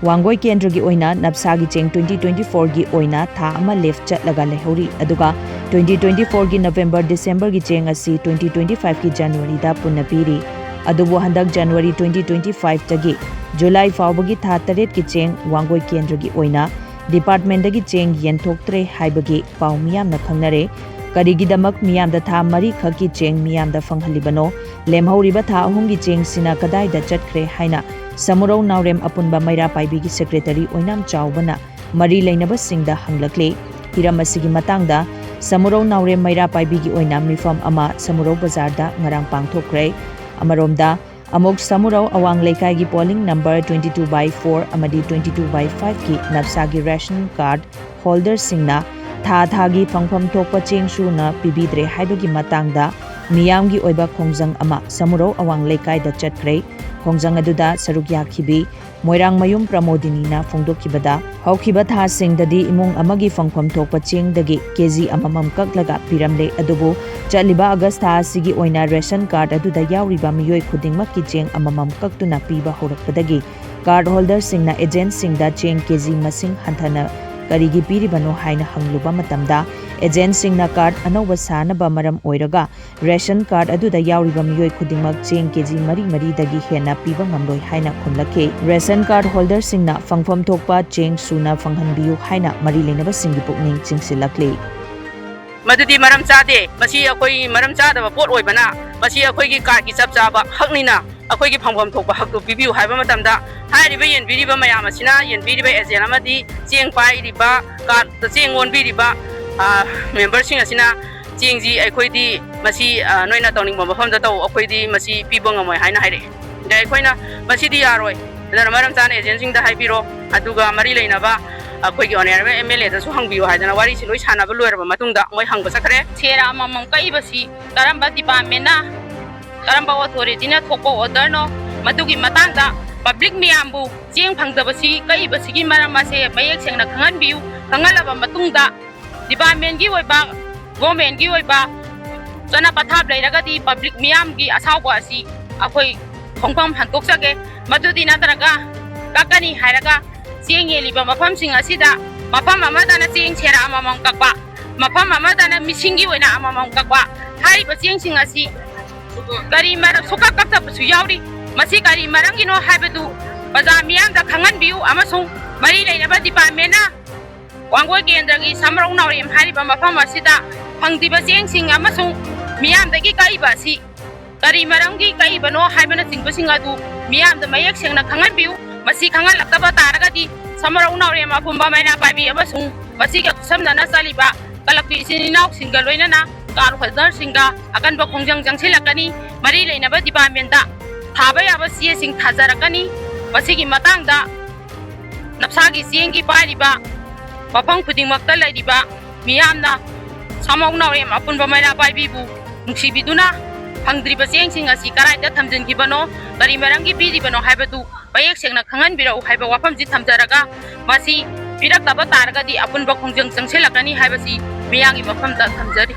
Wangoi Kendra gi oina NFsa gi cheng 2024 gi oina tha ama left chatlaga lehori aduga 2024 gi November December gi cheng asi 2025 gi January da punna piri adubu handak January 2025 tagi July fawbagi tha 8 gi cheng Wangoi Kendra gi oina department dagi cheng yenthoktre haibagi paw miyam na khangnare karigidamak miyam da tha mari khaki cheng miyam da fanghalibano lemhauriba tha ahum gi cheng sina kadai da chatkre haina samurau naurem apunba maira paibi gi secretary oinam chawbana mari leinaba singda hanglakle hiram asigi matangda samurau naurem maira paibi gi oinam mifam ama samurau bazar da ngarang pangthokre amaromda amok samurau awang leikai gi polling number 22/4 amadi 22/5 ki NFsa gi ration card holder singna tha thagi phangpham thokpa chengsu na pibidre haibagi matangda miyam gi oiba khongjang ama samurau awang leikai da chatkre khongjang aduda saruk yakhibi moirang mayum pramodini na phongdokkibada haukiba tha singdadi imung amagi phangpham thokpa chengdagi kg amamam kaklaga piramle adubu chaliba august tha sigi oina ration card aduda yauriba miyoi khudingmak ki cheng amamam kaktuna piba horakpadagi card holder singna agent singda cheng kg masing hanthana karigi piribano haina hangluba matamda agent singna card anoba sanaba maram oiraga ration card aduda yauriba miyoi khudingmak cheng kg mari mari dagi hena piba ngamloi haina khumlake ration card holder singna phangpham thokpa cheng suna phanghanbiu haina mari leinaba singi pukning chingsilakle madudi maram chade masi akoi maram chada ba pot oibana masi akoi gi card gi chap chaba haknina akoi gi phangpham thokpa haktu pibiu haiba matamda hairiba yen biriba mayam asina yen biriba agent amadi cheng pai riba card ta cheng on biriba member sing asina cheng ji akoi di masi noina tawning bomba pham da taw akoi di masi piba ngamoi haina haire dai koina masi di yaroi dana maram chana agent sing da haibiro aduga mari leina ba akoi gi honorable MLA da su hangbiu haidana wari si loi sana ba loiraba matungda moi hangba sakre sera mamam kai basi karamba department na karamba authority na thokpo order no madugi matangda public miyambu cheng phangdabasi kai basi gi marama se mayek sengna khangan biu khangalaba matungda department gi oiba government gi oiba chana pathap leiraga di public miyam gi asawba asi akoi khongpam hantok sage madudi na taraga kakani hairaga cheng yeliba mafam sing asida mafam amada na cheng sera amamam kakba mafam amada na misingi oina amamam kakba hariba cheng sing asi gari marang soka kakta pasu yauri masi gari marang ino haibadu baza miyam da khangan biu amasung mari leinaba department na Wangoi Kendra gi samrau naurem hariba mafam asida phangdiba cheng sing amasung miyam da gi kaiba si gari marang gi kaiba no haibana singba singa du miyam da mayak sengna khangan biu masi khangal laktaba taraga di samrau naurem apumba maina paibi amasung masi ga samna na saliba kalakpi sininau singa loina na car holder सिंगा अकन बा खोंजंग जंगसिलकनी मरी लेनबा department दा थाबा याबा CA सिंग थाजरकनी मसिगी मतंग दा नफसागी सीएंग की Paribas मफंग खुदिंगमक्ता लैरिबा मियामना सामौग नावरेम अपुनबा मैना पाइबिबु नुसिबिदुना फंगद्रिबा Cheng सिंग असि कराइदा थमजनगिबनो करी मरंगी पिरिबनो हाइबदु बायक सेंगना खंगन बिराउ हाइबा वाफम जि थमजरगा मसि पिरक तबा तारगा दि अपुनबा खोंजंग जंगसिलकनी हाइबसि मियांगी मफम दा थमजरि